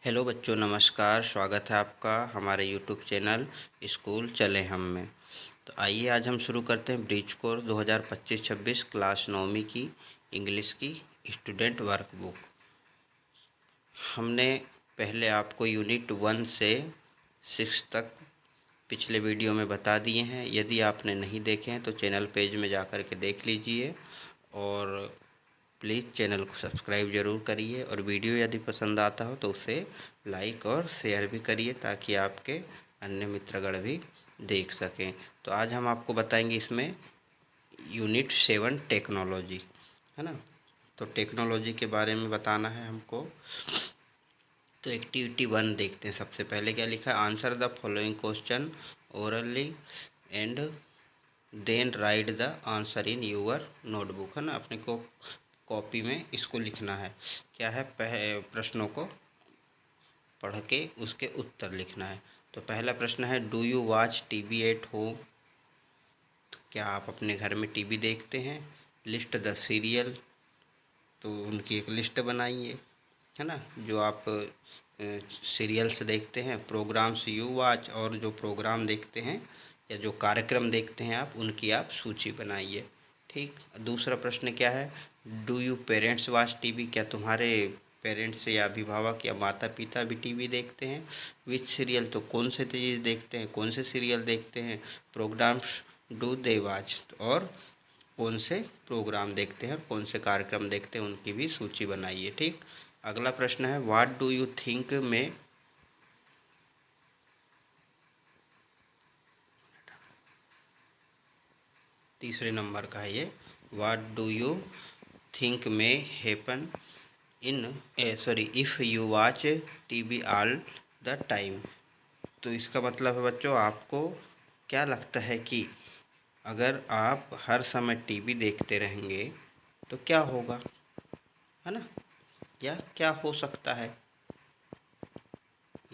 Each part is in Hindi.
हेलो बच्चों, नमस्कार। स्वागत है आपका हमारे यूट्यूब चैनल स्कूल चले हम में। तो आइए आज हम शुरू करते हैं ब्रिज कोर्स 2025-26 क्लास 9वीं की इंग्लिश की स्टूडेंट वर्कबुक। हमने पहले आपको यूनिट 1 से 6 तक पिछले वीडियो में बता दिए हैं। यदि आपने नहीं देखे हैं तो चैनल पेज में जाकर के देख लीजिए और प्लीज़ चैनल को सब्सक्राइब ज़रूर करिए और वीडियो यदि पसंद आता हो तो उसे लाइक और शेयर भी करिए ताकि आपके अन्य मित्रगण भी देख सकें। तो आज हम आपको बताएंगे इसमें यूनिट 7 टेक्नोलॉजी, है ना। तो टेक्नोलॉजी के बारे में बताना है हमको। तो एक्टिविटी 1 देखते हैं। सबसे पहले क्या लिखा है, answer the following question orally and then write the answer in your notebook, है ना। अपने को कॉपी में इसको लिखना है। क्या है, प्रश्नों को पढ़ के उसके उत्तर लिखना है। तो पहला प्रश्न है, do you watch TV at home. तो क्या आप अपने घर में टीवी देखते हैं। लिस्ट द सीरियल, तो उनकी एक लिस्ट बनाइए, है ना, जो आप सीरियल्स देखते हैं। प्रोग्राम्स यू वॉच, और जो प्रोग्राम देखते हैं या जो कार्यक्रम देखते हैं आप, उनकी आप सूची बनाइए। ठीक। दूसरा प्रश्न क्या है, do you parents watch TV. क्या तुम्हारे पेरेंट्स या अभिभावक या माता पिता भी टीवी देखते हैं। विच सीरियल, तो कौन से चीज़ देखते हैं, कौन से सीरियल देखते हैं। प्रोग्राम्स डू दे वॉच, और कौन से प्रोग्राम देखते हैं और कौन से कार्यक्रम देखते हैं, उनकी भी सूची बनाइए। ठीक। अगला प्रश्न है, व्हाट डू यू थिंक में। तीसरे नंबर का है ये। व्हाट डू यू थिंक में happen in if you watch TV all the time. तो इसका मतलब है बच्चों, आपको क्या लगता है कि अगर आप हर समय टीवी देखते रहेंगे तो क्या होगा, है ना, या क्या हो सकता है।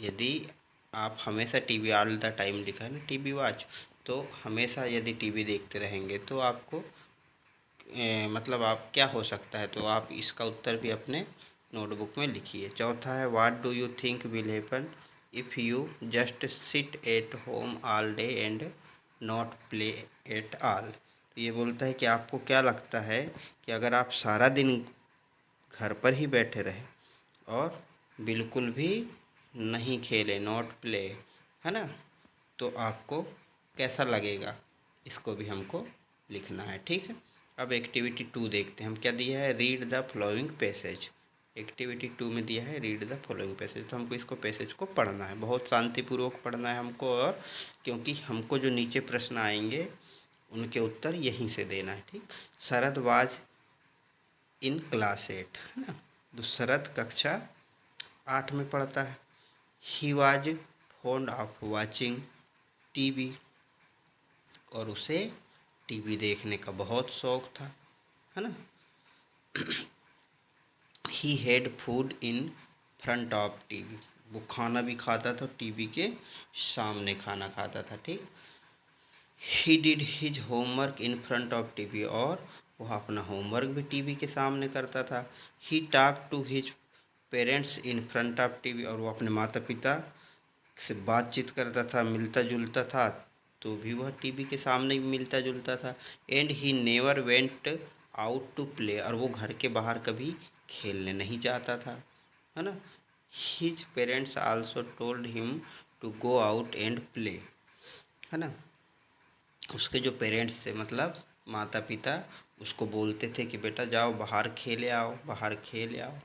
यदि आप हमेशा टीवी ऑल द टाइम लिखा है ना, टीवी वॉच, तो हमेशा यदि टीवी देखते रहेंगे तो आपको मतलब आप क्या हो सकता है। तो आप इसका उत्तर भी अपने नोटबुक में लिखिए। चौथा है, what do you think will happen if you just sit at home all day and not play at all. तो ये बोलता है कि आपको क्या लगता है कि अगर आप सारा दिन घर पर ही बैठे रहें और बिल्कुल भी नहीं खेले, नॉट प्ले, है ना, तो आपको कैसा लगेगा। इसको भी हमको लिखना है। ठीक है। अब एक्टिविटी 2 देखते हैं। हम क्या दिया है, read the following passage. Activity 2 में दिया है रीड द फॉलोइंग पैसेज। तो हमको इसको पैसेज को पढ़ना है, बहुत शांतिपूर्वक पढ़ना है हमको, और क्योंकि हमको जो नीचे प्रश्न आएंगे उनके उत्तर यहीं से देना है। ठीक। शरद वाज इन क्लास 8, है ना। तो शरद कक्षा 8 में पढ़ता है। He was fond of watching TV, और उसे टीवी देखने का बहुत शौक था, है ना। He had food in front of TV, वो खाना भी खाता था, टीवी के सामने खाना खाता था। ठीक। ही did his homework in front of TV, और वह अपना होमवर्क भी टीवी के सामने करता था। He talk to his parents in front of TV, और वो अपने माता पिता से बातचीत करता था, मिलता जुलता था, तो भी वह टीवी के सामने भी मिलता जुलता था। And he never went out to play, और वो घर के बाहर कभी खेलने नहीं जाता था, है ना। His parents also told him to go out and play, है ना। उसके जो पेरेंट्स थे, मतलब माता पिता, उसको बोलते थे कि बेटा जाओ बाहर खेले आओ, बाहर खेले आओ।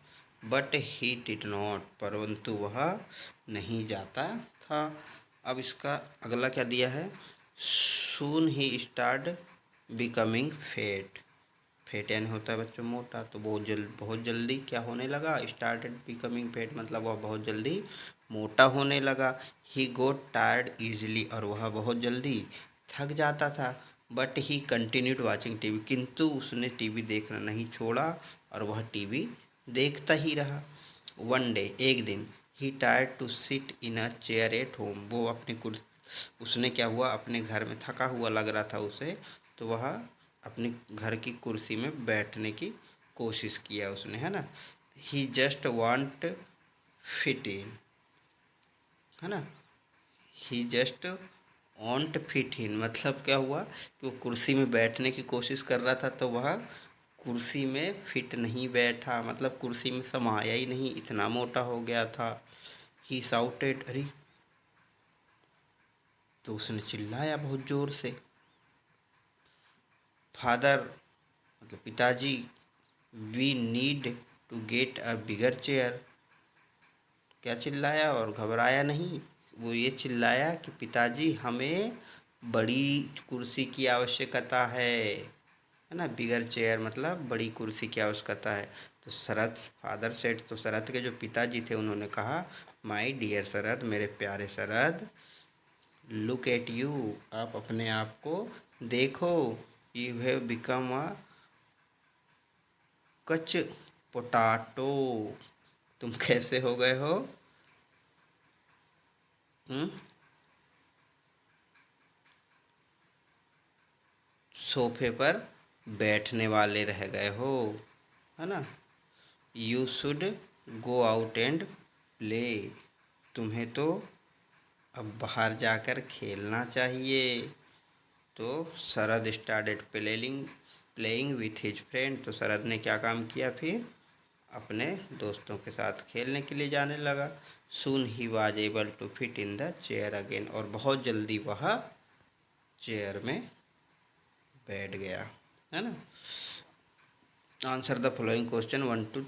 बट ही डिड नॉट, परंतु वह नहीं जाता था। अब इसका अगला क्या दिया है, सून ही स्टार्ट बिकमिंग फेट। फेट यानी होता है बच्चों मोटा, तो बहुत जल्दी क्या होने लगा, स्टार्टेड बिकमिंग फेट, मतलब वह बहुत जल्दी मोटा होने लगा। ही गोट टायर्ड ईजिली, और वह बहुत जल्दी थक जाता था। But he continued watching TV, किंतु उसने टीवी देखना नहीं छोड़ा और वह टीवी देखता ही रहा। वन डे, एक दिन, he tired to sit in a chair at home, वो अपनी उसने क्या हुआ, अपने घर में थका हुआ लग रहा था उसे, तो वह अपनी घर की कुर्सी में बैठने की कोशिश किया उसने, है ना। ही जस्ट वांट फिट इन, है ना। ही जस्ट ऑन्ट फिट इन मतलब क्या हुआ कि वो कुर्सी में बैठने की कोशिश कर रहा था तो वह कुर्सी में फिट नहीं बैठा, मतलब कुर्सी में समाया ही नहीं, इतना मोटा हो गया था। ही साउटेड, अरे, तो उसने चिल्लाया बहुत ज़ोर से, फादर मतलब पिताजी, we need to get a bigger chair. क्या चिल्लाया, और घबराया नहीं, वो ये चिल्लाया कि पिताजी हमें बड़ी कुर्सी की आवश्यकता है ना। बिगर चेयर मतलब बड़ी कुर्सी की आवश्यकता है। तो शरद फादर सेठ, तो शरद के जो पिताजी थे उन्होंने कहा, माई डियर शरद, मेरे प्यारे शरद, लुक एट यू, आप अपने आप को देखो, यू हैव बिकम अ कच पोटाटो, तुम कैसे हो गए हो, हम्म, सोफे पर बैठने वाले रह गए हो, है ना। You should go out and play, तुम्हें तो अब बाहर जाकर खेलना चाहिए। तो Sharad started playing playing with his friend, तो शरद ने क्या काम किया, फिर अपने दोस्तों के साथ खेलने के लिए जाने लगा। Soon he was able to fit in the chair again, और बहुत जल्दी वह चेयर में बैठ गया, है ना। Answer the following question 1 to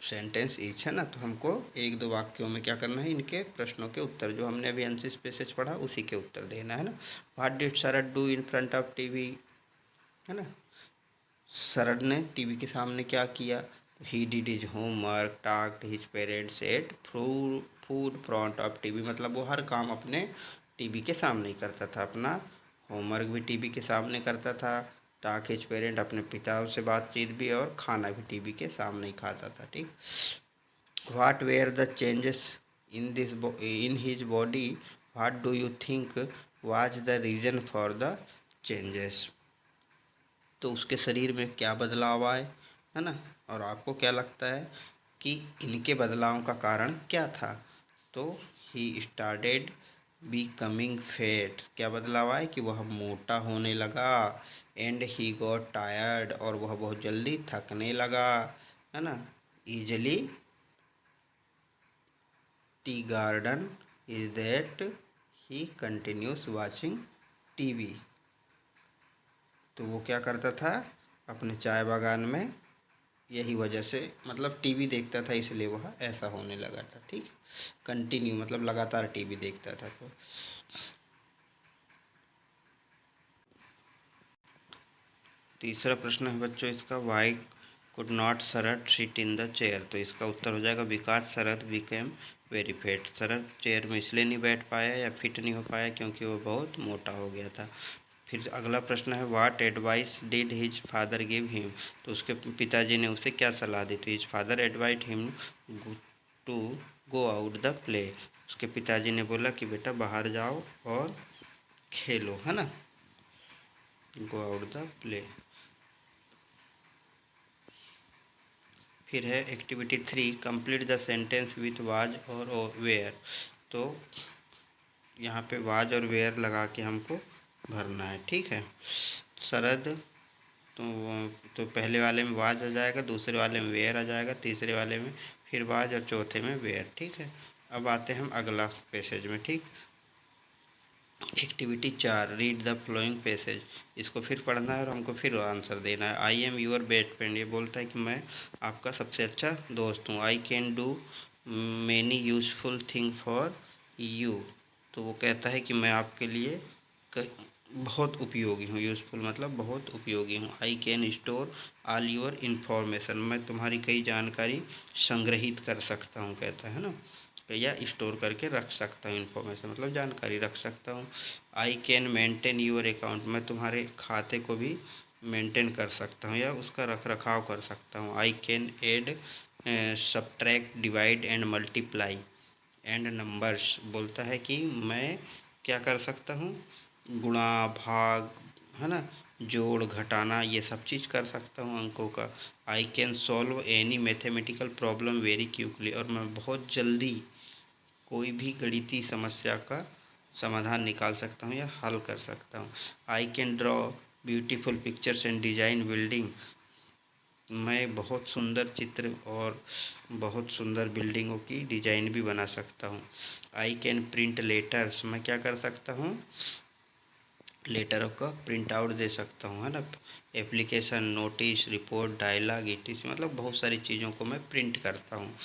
sentence each, है ना। तो हमको 1-2 वाक्यों में क्या करना है, इनके प्रश्नों के उत्तर, जो हमने अभी आंसर पैसेज पढ़ा उसी के उत्तर देना है ना। What did Sharad do in front of TV, है ना। शरद ने टीवी के सामने क्या किया, he did his homework, talked his parents, ate food front of TV, मतलब वो हर काम अपने टीवी के सामने ही करता था, अपना होमवर्क भी टीवी के सामने करता था, टॉक हिज पेरेंट, अपने पिता से बातचीत भी, और खाना भी टीवी के सामने ही खाता था, ठीक। What were the changes in his body, what do you think was the reason for the changes, तो उसके शरीर में क्या बदलाव आए, है ना। और आपको क्या लगता है कि इनके बदलाव का कारण क्या था, तो ही स्टार्टेड बिकमिंग फेट, क्या बदलाव आए कि वह मोटा होने लगा, एंड ही गॉट टायर्ड, और वह बहुत जल्दी थकने लगा, है ना। Easily tea garden is that he continuous watching TV, तो वो क्या करता था अपने चाय बागान में, यही वजह से मतलब टीवी देखता था, इसलिए वह ऐसा होने लगा था, ठीक। कंटिन्यू मतलब लगातार टीवी देखता था। तो तीसरा प्रश्न है बच्चों इसका, why could not Sharad sit in the chair, तो इसका उत्तर हो जाएगा because Sharad became very fat, Sharad chair में इसलिए नहीं बैठ पाया या फिट नहीं हो पाया क्योंकि वो बहुत मोटा हो गया था। फिर अगला प्रश्न है, what advice did his father give him, तो उसके पिताजी ने उसे क्या सलाह दी, तो हिज फादर एडवाइड him to go out the play, उसके पिताजी ने बोला कि बेटा बाहर जाओ और खेलो, है ना, गो आउट द प्ले। फिर है activity 3, complete the sentence with was और वेयर, तो यहाँ पे वाज और वेयर लगा के हमको भरना है, ठीक है। शरद, तो पहले वाले में वाज आ जाएगा, दूसरे वाले में वेयर आ जाएगा, तीसरे वाले में फिर वाज, और चौथे में वेयर, ठीक है। अब आते हैं हम अगला पैसेज में, ठीक। Activity 4, read the flowing passage, इसको फिर पढ़ना है और हमको फिर आंसर देना है। I am your best friend, ये बोलता है कि मैं आपका सबसे अच्छा दोस्त हूँ। I can do many useful thing for you, तो वो कहता है कि मैं आपके लिए बहुत उपयोगी हूँ, यूज़फुल मतलब बहुत उपयोगी हूँ। I can store all your information, मैं तुम्हारी कई जानकारी संग्रहित कर सकता हूँ, कहता है ना, या स्टोर करके रख सकता हूँ, इन्फॉर्मेशन मतलब जानकारी रख सकता हूँ। I can maintain your account, मैं तुम्हारे खाते को भी मेंटेन कर सकता हूँ या उसका रख रखाव कर सकता हूँ। I can add subtract divide and multiply and numbers, बोलता है कि मैं क्या कर सकता हूँ, गुणा भाग, है ना, जोड़ घटाना ये सब चीज़ कर सकता हूँ अंकों का। I can solve any mathematical problem very quickly, और मैं बहुत जल्दी कोई भी गणितीय समस्या का समाधान निकाल सकता हूँ या हल कर सकता हूँ। I can draw beautiful pictures and design building, मैं बहुत सुंदर चित्र और बहुत सुंदर बिल्डिंगों की डिजाइन भी बना सकता हूँ। आई कैन प्रिंट लेटर्स, मैं क्या कर सकता हूँ, लेटरों का प्रिंट आउट दे सकता हूँ, है ना। Application, notice, report, dialogue, ETC, मतलब बहुत सारी चीज़ों को मैं प्रिंट करता हूँ।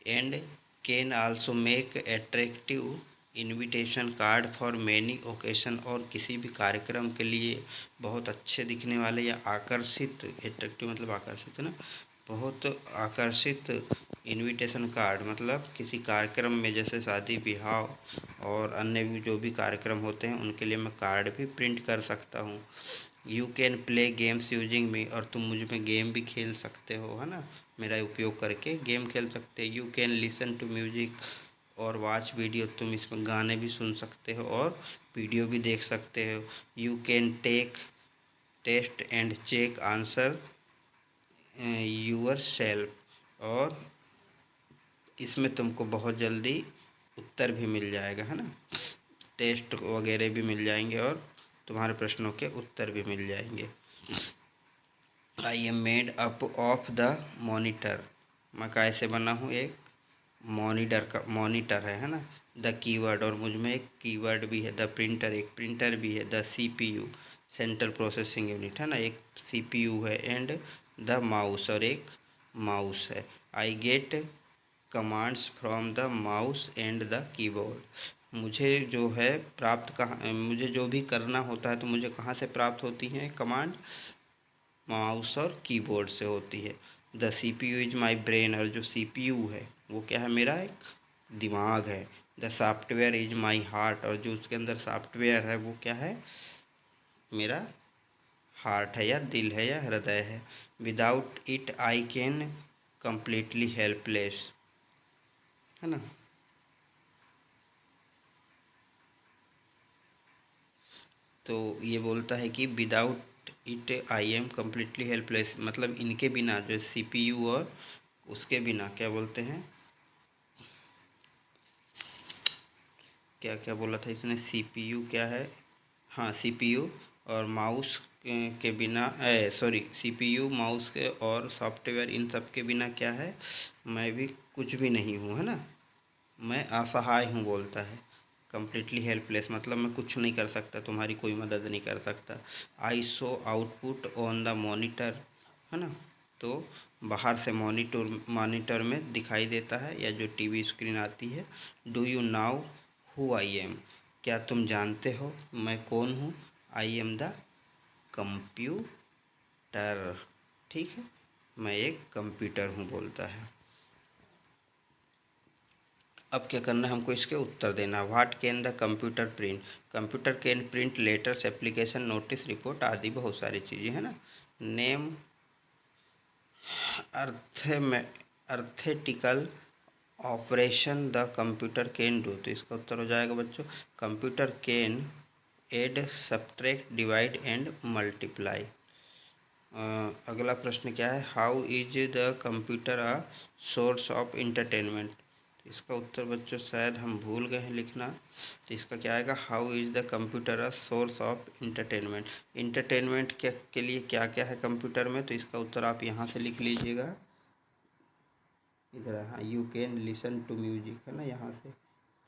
And can also make attractive invitation card for many occasion, और किसी भी कार्यक्रम के लिए बहुत अच्छे दिखने वाले या आकर्षित, एट्रैक्टिव मतलब आकर्षित है ना, बहुत आकर्षित इनविटेशन कार्ड, मतलब किसी कार्यक्रम में जैसे शादी ब्याह और अन्य भी जो भी कार्यक्रम होते हैं उनके लिए मैं कार्ड भी प्रिंट कर सकता हूँ। You can play games using me, और तुम मुझ में गेम भी खेल सकते हो, है ना, मेरा उपयोग करके गेम खेल सकते हैं। You can listen to music और वॉच वीडियो, तुम इसमें गाने भी सुन सकते हो और वीडियो भी देख सकते हो। You can take test and check answer yourself, और इसमें तुमको बहुत जल्दी उत्तर भी मिल जाएगा, है ना, टेस्ट वगैरह भी मिल जाएंगे और तुम्हारे प्रश्नों के उत्तर भी मिल जाएंगे। I am made up of the monitor, मैं कैसे बना हूँ, एक मॉनिटर का मॉनिटर है ना। द कीवर्ड, और मुझ में एक कीवर्ड भी है। द प्रिंटर, एक प्रिंटर भी है। The CPU, central processing unit, है ना, एक सीपीयू है। एंड द माउस, और एक माउस है। I get commands from the mouse and the keyboard, मुझे जो है प्राप्त कहाँ, मुझे जो भी करना होता है तो मुझे कहाँ से प्राप्त होती हैं कमांड, माउस और कीबोर्ड से होती है। The C P U is my brain, और जो सी पी यू है वो क्या है, मेरा एक दिमाग है। The software is my heart, और जो उसके अंदर सॉफ्टवेयर है वो क्या है, मेरा हार्ट है या दिल है या हृदय है। Without it I can completely helpless, है ना। तो ये बोलता है कि without it I am completely helpless, मतलब इनके बिना, जो सीपीयू और उसके बिना क्या बोलते हैं, क्या क्या बोला था इसने, सीपीयू क्या है, हाँ सीपीयू और माउस के बिना, सॉरी सीपीयू, माउस के और सॉफ्टवेयर, इन सब के बिना क्या है, मैं भी कुछ भी नहीं हूँ, है ना, मैं असहाय हूँ बोलता है। कम्प्लीटली हेल्पलेस मतलब मैं कुछ नहीं कर सकता, तुम्हारी कोई मदद नहीं कर सकता। I show output on the monitor, है ना, तो बाहर से मॉनिटर में दिखाई देता है, या जो टीवी स्क्रीन आती है। Do you now who I am, क्या तुम जानते हो मैं कौन हूँ। आई एम द कंप्यूटर, ठीक है, मैं एक कंप्यूटर हूँ बोलता है। अब क्या करना है हमको, इसके उत्तर देना। What can the computer print, computer can print letters, application, notice, report आदि बहुत सारी चीज़ें, है ना। नेम अर्थे में arithmetical operation the computer can do, तो इसका उत्तर हो जाएगा बच्चों, computer can add, subtract, divide and multiply. अगला प्रश्न क्या है, how is the computer a source of entertainment, इसका उत्तर बच्चों शायद हम भूल गए हैं लिखना, तो इसका क्या आएगा, how is the computer a source of entertainment. Entertainment के लिए क्या क्या है कंप्यूटर में, तो इसका उत्तर आप यहाँ से लिख लीजिएगा, इधर, हाँ, you can listen to music, है ना, यहाँ से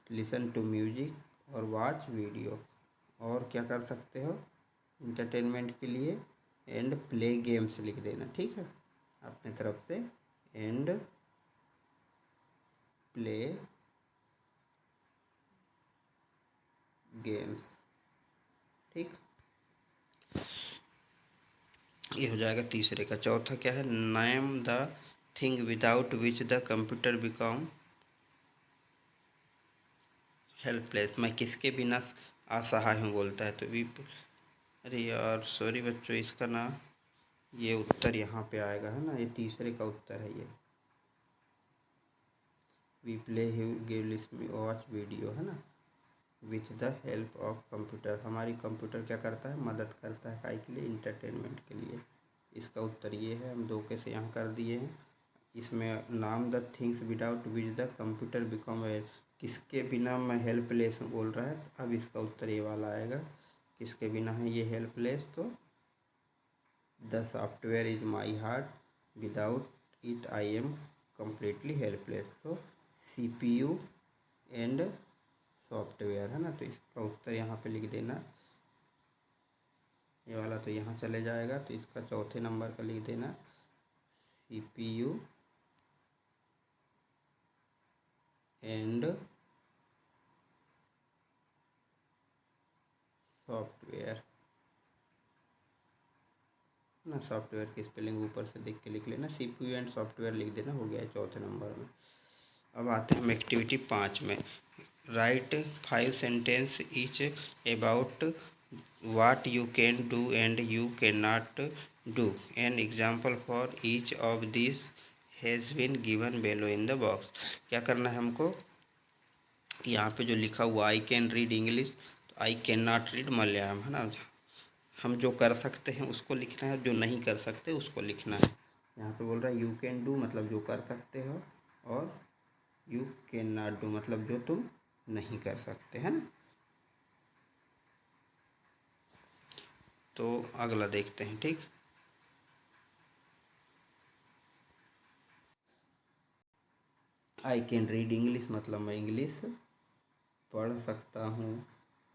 लिसन टू म्यूजिक और वॉच वीडियो, और क्या कर सकते हो इंटरटेनमेंट के लिए, एंड प्ले गेम्स लिख देना, ठीक है, अपने तरफ से, एंड प्ले गेम्स, ठीक, ये हो जाएगा तीसरे का। चौथा क्या है, name the thing without which the computer become helpless, मैं किसके बिना असहाय हूँ बोलता है, तो वी, अरे यार सॉरी बच्चों, इसका ना ये उत्तर यहाँ पे आएगा, है ना, ये तीसरे का उत्तर है ये, we play give list me watch video, है ना, with the help of computer. हमारी कंप्यूटर क्या करता है, मदद करता है काहे के लिए, इंटरटेनमेंट के लिए। इसका उत्तर ये है, हम 2 के से यहाँ कर दिए हैं। इसमें नाम the things without which the computer become a, किसके बिना मैं हेल्पलेस हूँ बोल रहा है। अब इसका उत्तर ये वाला आएगा, किसके बिना है ये हेल्पलेस, तो the software is my heart without it I am completely helpless. तो CPU एंड सॉफ्टवेयर है ना, तो इसका उत्तर यहाँ पे लिख देना। ये वाला तो यहाँ चले जाएगा, तो इसका चौथे नंबर का लिख देना CPU एंड सॉफ्टवेयर ना। सॉफ्टवेयर की स्पेलिंग ऊपर से देख के लिख लेना, CPU एंड सॉफ्टवेयर लिख देना, हो गया चौथे नंबर में। अब आते हैं हम एक्टिविटी 5 में। Right 5 sentence each about what you can do and you cannot do. An example for each of these has been given below in the box. क्या करना है हमको, यहाँ पे जो लिखा हुआ आई कैन रीड इंग्लिश, तो आई कैन नॉट रीड मलयालम है ना। हम जो कर सकते हैं उसको लिखना है, जो नहीं कर सकते उसको लिखना है। यहाँ पे बोल रहा है यू कैन डू मतलब जो कर सकते हो, और यू कैन नॉट डू मतलब जो तुम नहीं कर सकते, है ना। तो अगला देखते हैं, ठीक। आई कैन रीड इंग्लिश मतलब मैं इंग्लिश पढ़ सकता हूँ।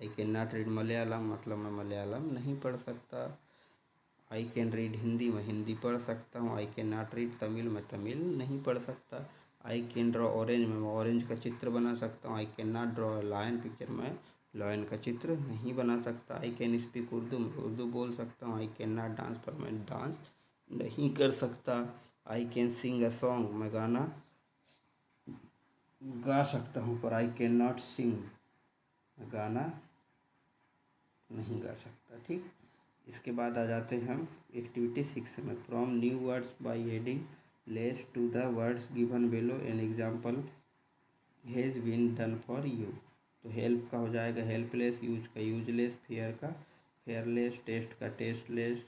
I can not read Malayalam मतलब मैं मलयालम नहीं पढ़ सकता। आई कैन रीड हिंदी मैं हिंदी पढ़ सकता हूँ। I can not read Tamil मैं तमिल नहीं पढ़ सकता। आई कैन ड्रॉ ऑरेंज मैं ऑरेंज का चित्र बना सकता हूँ। I can not draw lion picture मैं लायन का चित्र नहीं बना सकता। आई कैन स्पीक उर्दू मैं उर्दू बोल सकता हूँ। आई कैन नॉट डांस पर मैं डांस नहीं कर सकता। I can sing a song मैं गाना गा सकता हूँ, पर आई कैन नॉट सिंग गाना नहीं गा सकता, ठीक। इसके बाद आ जाते हैं हम एक्टिविटी 6 में। From new words by adding less to the words given below an example has been done for you. तो हेल्प का हो जाएगा हेल्पलेस, यूज का यूजलेस, फेयर का फेयरलेस, टेस्ट का टेस्टलेस,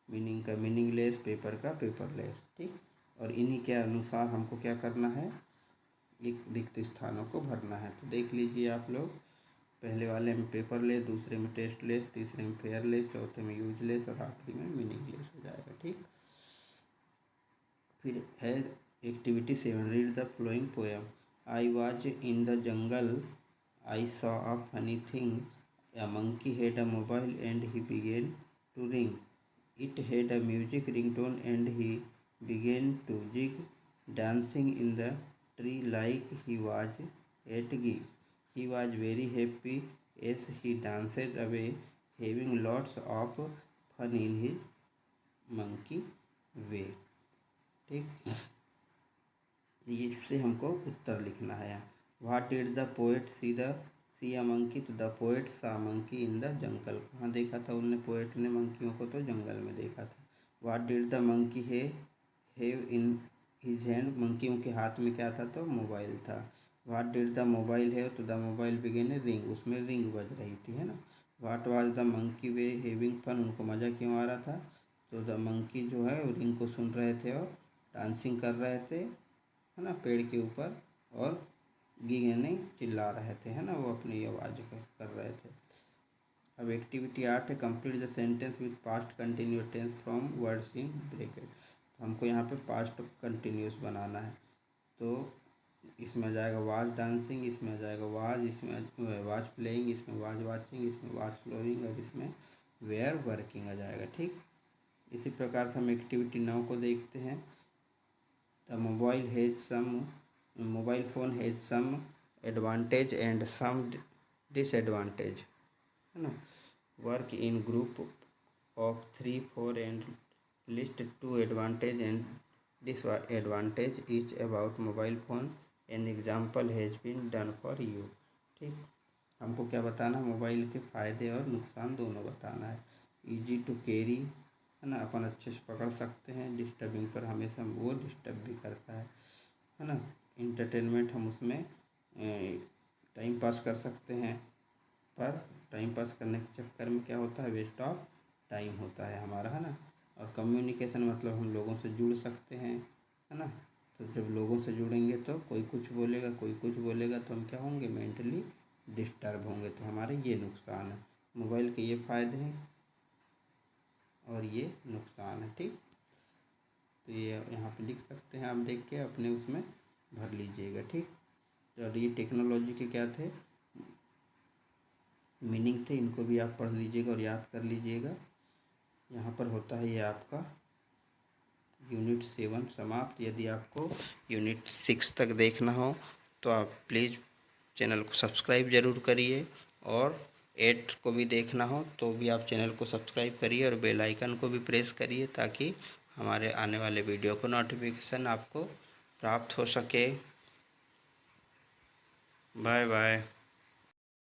मीनिंग का मीनिंगलेस, पेपर का पेपरलेस, ठीक। और इन्हीं के अनुसार हमको क्या करना है, एक रिक्त स्थानों को भरना है। तो देख लीजिए आप लोग, पहले वाले में पेपरलेस, दूसरे में टेस्टलेस, तीसरे में फेयरलेस, चौथे में यूजलेस और आखिरी में मीनिंगलेस हो जाएगा, ठीक। फिर है activity 7, read the flowing poem. I was in the jungle, I saw a funny thing, a monkey had a mobile and he began to ring. It had a music ringtone and he began to jig, dancing in the tree like he was at gig. He was very happy as he danced away, having lots of fun in his monkey way, ठीक। इससे हमको उत्तर लिखना है। What did the poet see a monkey, तो the poet saw monkey in the jungle. कहाँ देखा था उनने, पोएट ने मंकियों को तो जंगल में देखा था। What did the monkey have in his hand, मंकियों के हाथ में क्या था, तो मोबाइल था। What did the mobile have, तो द मोबाइल बिगेन रिंग, उसमें रिंग बज रही थी, है ना। What was the monkey were having fun, उनको मज़ा क्यों आ रहा था, तो द मंकी जो है रिंग को सुन रहे थे और डांसिंग कर रहे थे, है ना, पेड़ के ऊपर, और यानी चिल्ला रहे थे, है ना, वो अपनी आवाज़ कर रहे थे। अब एक्टिविटी 8 है, complete the sentence with past continuous tense from words in bracket. तो हमको यहाँ पे पास्ट कंटिन्यूस बनाना है। तो इसमें आ जाएगा वाज डांसिंग, इसमें आ जाएगा वाज, इसमें वाज प्लेइंग, इसमें वाज वाचिंग, इसमें वाज फ्लोइंग, और इसमें वेयर वर्किंग आ जाएगा, ठीक। इसी प्रकार से हम एक्टिविटी 9 को देखते हैं। The mobile phone has some advantage and some disadvantage, है ना। Work in group of 3-4 and list 2 advantage and disadvantage each about mobile phone, an example has been done for you, ठीक। हमको क्या बताना, मोबाइल के फ़ायदे और नुकसान दोनों बताना है। ईजी टू कैरी, है ना, अपन अच्छे से पकड़ सकते हैं। डिस्टर्बिंग पर हमेशा वो डिस्टर्ब भी करता है ना। इंटरटेनमेंट हम उसमें टाइम पास कर सकते हैं। पर टाइम पास करने के चक्कर में क्या होता है, वेस्ट ऑफ टाइम होता है हमारा, है ना। और कम्युनिकेशन मतलब हम लोगों से जुड़ सकते हैं, है ना। तो जब लोगों से जुड़ेंगे तो कोई कुछ बोलेगा, कोई कुछ बोलेगा, तो हम क्या होंगे, मेंटली डिस्टर्ब होंगे। तो हमारे ये नुकसान है। मोबाइल के ये फ़ायदे हैं और ये नुकसान है, ठीक। तो ये यहाँ पे लिख सकते हैं, आप देख के अपने उसमें भर लीजिएगा, ठीक। तो ये टेक्नोलॉजी के क्या थे, मीनिंग थे, इनको भी आप पढ़ लीजिएगा और याद कर लीजिएगा। यहाँ पर होता है ये आपका यूनिट 7 समाप्त। यदि आपको यूनिट 6 तक देखना हो तो आप प्लीज़ चैनल को सब्सक्राइब ज़रूर करिए, और 8 को भी देखना हो तो भी आप चैनल को सब्सक्राइब करिए और बेल आइकन को भी प्रेस करिए, ताकि हमारे आने वाले वीडियो को नोटिफिकेशन आपको प्राप्त हो सके। Bye bye.